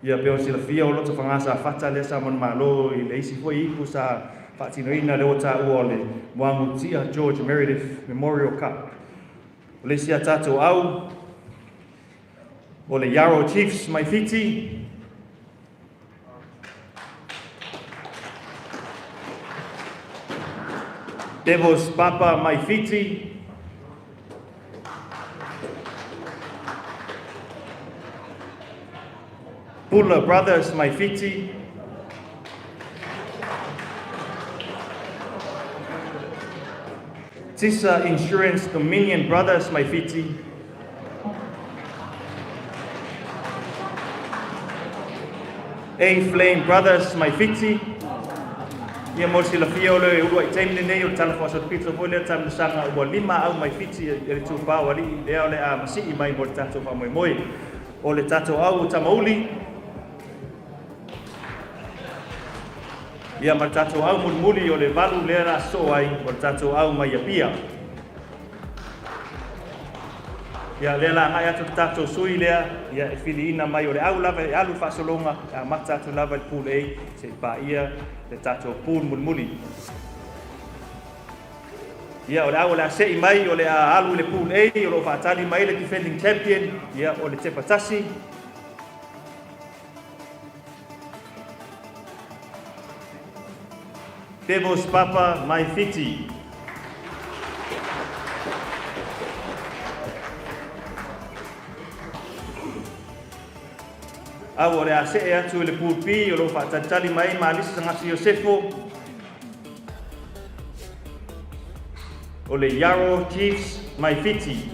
ia peo sila fia o loto whangasa fata le sa man malo i le isi foi iku sa whaatino ina le o ta ua le Muamutia George Meredith Memorial Cup o le sia tato au o le Yarrow Chiefs mai fiti Devos Papa mai fiti Pula Brothers mai fiti Tisa Insurance Dominion Brothers mai fiti A-Flame Brothers mai fiti ia mo sila fia o le ua i taimine nei o le tala whaasot pizza foi lea tamu sanga ua 5 au mai fiti e le tūpā wali lea o le a masii mai mo le tato wha moi moi o le tato au o tamauli ia ma le tato au mulimuli o le valu lea la so ai o le tato au mai Apia ia lea la ngai atu tato sui lea ia e fili ina mai o le au lava e alu whaasolonga a mata atu lava le pool A se pa ia le tato pool mulimuli ia o le au le asei mai o le a alu le pool A o lo whaatali mai le defending champion ia o le te patasi Devos Papa mai fiti au o le ase e atu le pool B o lo whaatali mai Marisi Sangatu Iosefo o le Yarrow Chiefs mai fiti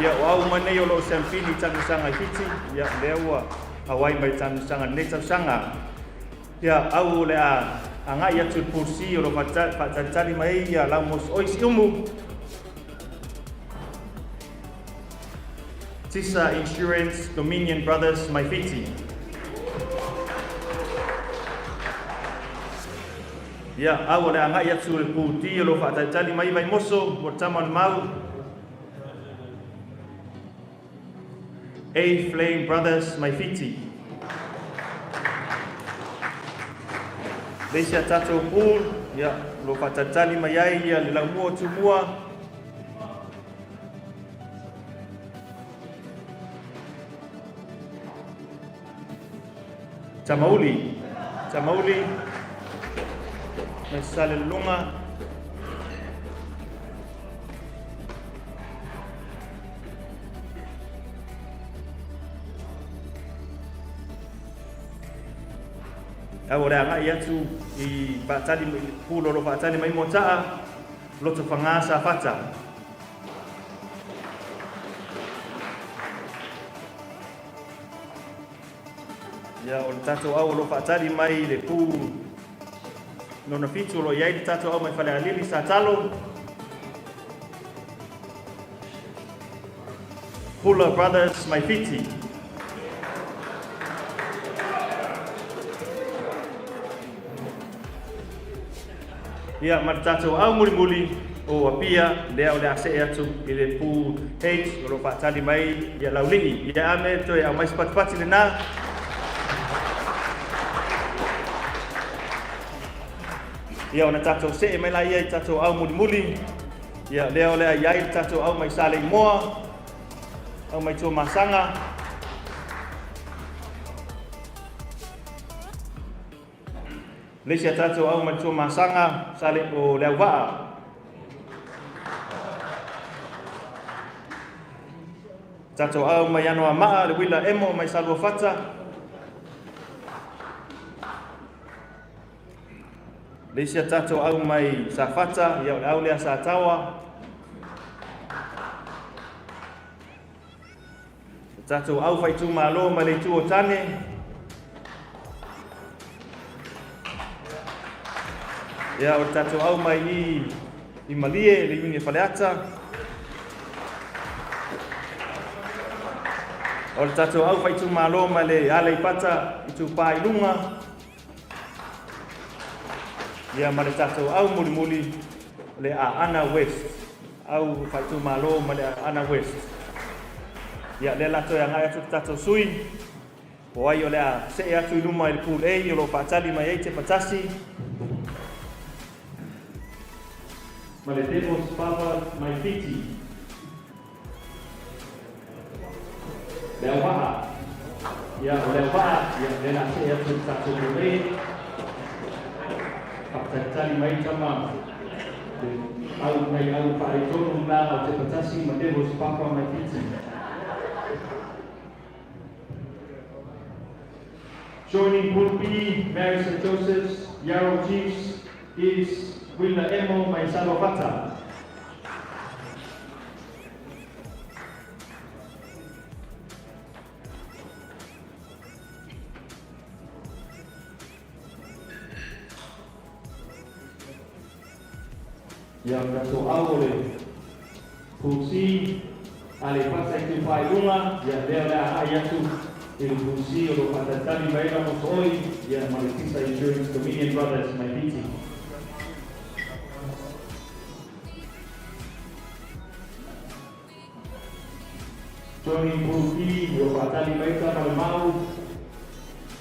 ia o au manei o lo Samfini tanusanga fiti ia lea ua Hawaii mai tanusanga netausanga ia au o le a ngai atu le pool C o lo whaatali mai ia lau mos oisi umu Tisa Insurance Dominion Brothers mai fiti ia au o le ngai atu le pool D o lo whaatali mai vai moso o taman mau A-Flame Brothers mai fiti Leisia tato pool ia lo whaatali mai ai ia le laumua tumua Tamauli mai sale lunga au rea ngai atu i whaatali pulo lo whaatali mai motaa loto whangasa whata ia o le tatou au lo whaatali mai le pū nona fitu lo iai le tatou au mai whale alili sa talo Pula Brothers mai fiti ia ma le tatou au mulimuli o Apia lea o le ase atu i le pū H o lo whaatali mai ia laulii ia ame toe au mai spatipati le nā Ia ona tatou se mai lai ai tatou au muli. Ia leo le ai tatou au mai sale moa. Au mai tō masanga. Lesia tatou au mai tō masanga sale o leo waa. Tatou au mai anoa maa le wila emo mai salua fata. Lesia tatou au mai sa fata, ia au lea sa tawa. Tatou au fai tu malo mai le tu o tane. Ia o tatou au mai i malie le yuni faleata. O tatou au fai tu malo mai le ale pata i tu pa i lunga. Ia ma le tatou au muli le a Ana West. Au fai tu malo mai le a Ana West. Ia le lato ya ngai atu tatou sui. O ai o le a se atu i luma i le pool A o lo patali mai ei te patasi. Ma le Devils Papa mai fiti. Le waha. Ia o le waha. Ia le la se atu tatou pool A. Patali mai tama. Au mai au pai tonu la o te patasi ma Devils Papa mai fiti. Joining Pool B, Mary St. Joseph's, Yarrow Chiefs, is Willa Emo mai Salopata. Yang kaso awole Pool C, ale pasai tu pai lunga, ya lea ayatu. Il Busi o Patatani Vailima Marist, ia Maritisa Insurance Dominion Brothers, mai piti. Joining Pool B, o Patali Vailima Marimau,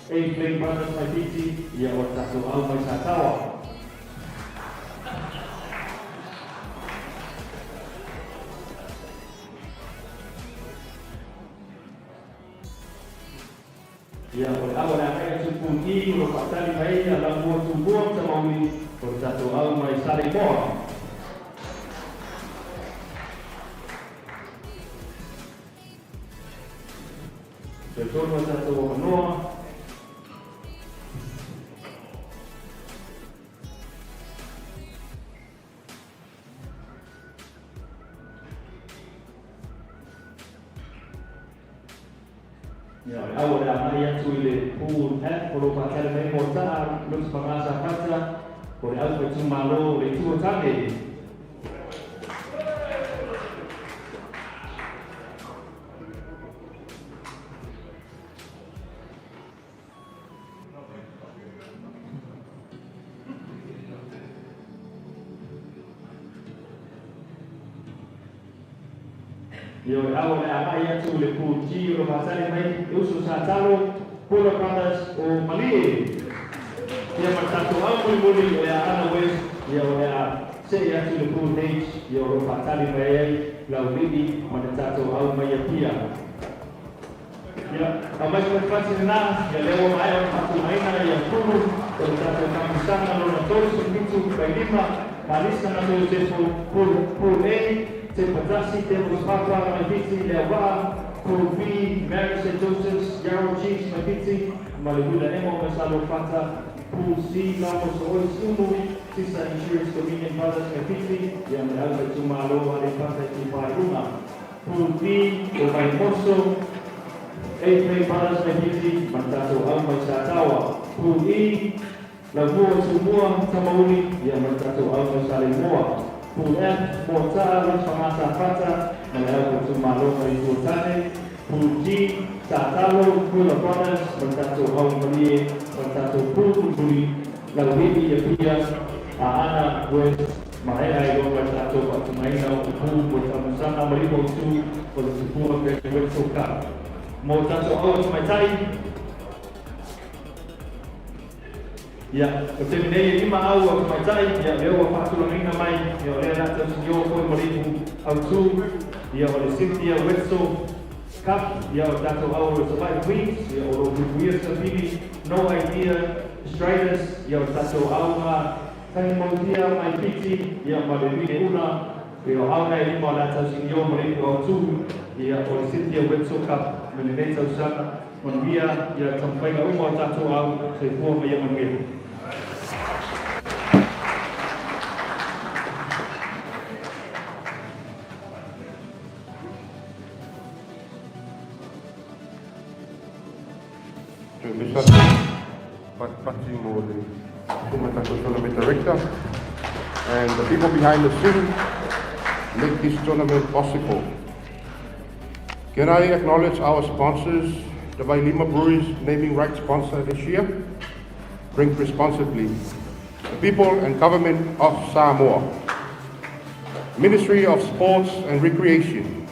Flame Brothers, mai piti, ia o tatou au mai sa tawa. Ia o awal ai tu Pool E o Patali mai ala mo tu buang sama wi o tatou au mai sale moa. Betul tatou Tanoa. Ya, awal mai atu ile Pool F o Patali mai mota lus pangasa pata o au tu malo le tu tane. Yo awal mai atu le Pool G o Patali mai usu sa talo Pula Brothers o Malie. Ia matatu au muli o Ana West, ia o se atu le Pool H, ia o Patali mai lau lidi matatu au mai Apia. Ia amai ko fasi na, ia leo mai o patu mai na ia pulu o tatu kamusana no tosu bitu Vailima Marist na no se Pool A. Se patasi temos papa mai fiti lewa Pool B, Mary St. Joseph's, Yarrow Chiefs mai fiti malewila emo mai Salopata. Pool C, Lamos Oil Sumu, Sisa Insurance Dominion Brothers mai fiti yang berada tu malo ada pantai tu Paruna. Pool D, Obai Moso, Flame Brothers mai fiti mantatu au mai Satawa. Pool E, Labuo semua sama uli yang mantatu au mai Samoa. Pool F, Mota, Las Pangasa Fata, Malayo Tumalo dari Sultane. Pool G, Satalo, Pula Brothers, Mantatu Hong Malie, Mantatu Pool Buli, Lawibi Apia, Ana West, Mahera Igo, Mantatu Patumaina, Pool, Mantatu Maribo Tu, Pula West Soka. Motatu Hong Maitai, Ia, o te minei lima au a kumaitai, ia leo a whātulangaina mai, ia o lea nata sinio koe maripu au tū, ia o le Cynthia Wetzel Cup, ia o tātou au o Survivor Queens, ia o lo Rupuia Sabini, No Idea Australians, ia o tātou au ngā tangi mai piti, ia ma le wine una, ia o au nei lima o nata sinio maripu au tū, ia o le Cynthia Wetzel Cup, me le neitau sana, Manuia, ia tamwhainga uma o tātou au, se fua mai a Manuia. Director and the people behind the scene make this tournament possible. Can I acknowledge our sponsors, the Vailima Breweries naming rights sponsor this year? Drink responsibly. The people and government of Samoa. Ministry of Sports and Recreation.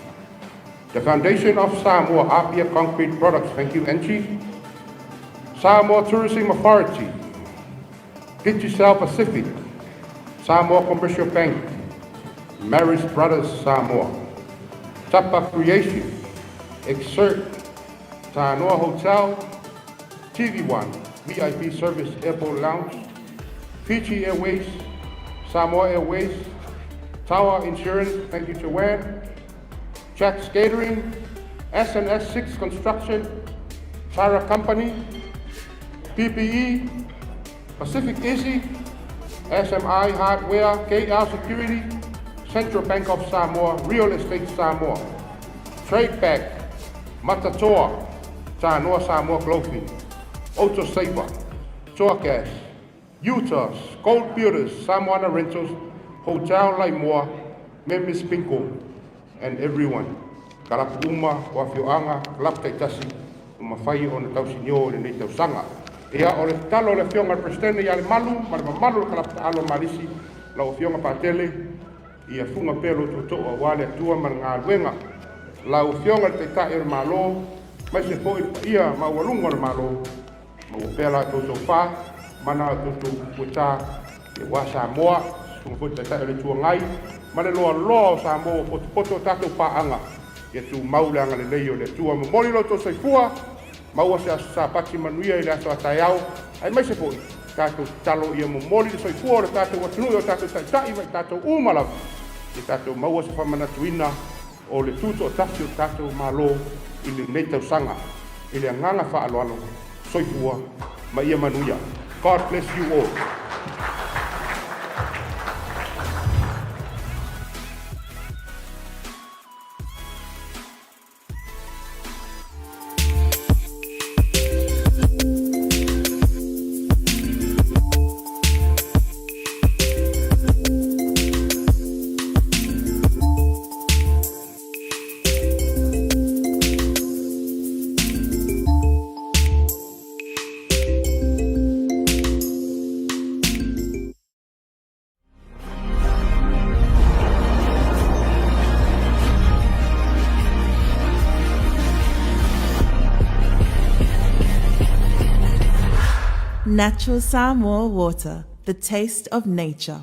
The Foundation of Samoa, Apia Concrete Products, thank you, Enchi. Samoa Tourism Authority. Tusitala Pacific. Samoa Commercial Bank. Marist Brothers Samoa. Tapa Creation. Exert. Tanoa Hotel. TV1. VIP Service Airport Lounge. Fiji Airways. Samoa Airways. Tower Insurance, thank you, Joanne. Jack's Catering. S&S 6 Construction. Tara Company. PPE. Pacific Easy. SMI Hardware. KR Security. Central Bank of Samoa. Real Estate Samoa. Trade Bank. Matatoa. Tanoa Samoa Clothing. Auto Saver. Torgas. Utah. Gold Builders. Samoana Rentals. Hotel Laimoa. Memis Pinko. And everyone. Karapuma, Wafioanga, Lapta Itasi. Umafai on the Tausinyo, the native Sanga. Ia o le talo le fionga prestene ia le malu, malu le kalapta alo marisi, la o fionga patele, ia funga pelo tuto o wale tua man ngā luenga. La o fionga le te tae le malo, mai se po ia maualunga le malo, ma o pela toto wha, mana toto puta, e wa Samoa, sunga po te tae le tua ngai, ma le loa loa o Samoa, poto tato paanga, ia tu maulanga le leio le tua mamoli lo to saifua, maua se sa pati manuia ile aso ataiao ai mai se foi tato talo ia momoli so fu ora tato watunu o tato tai mai tato umala i tato maua se famana tuina o le tuto tato malo ile neta sanga ile nganga fa alo alo so fu mai ia manuia. God bless you all. Natural Samoa water, the taste of nature.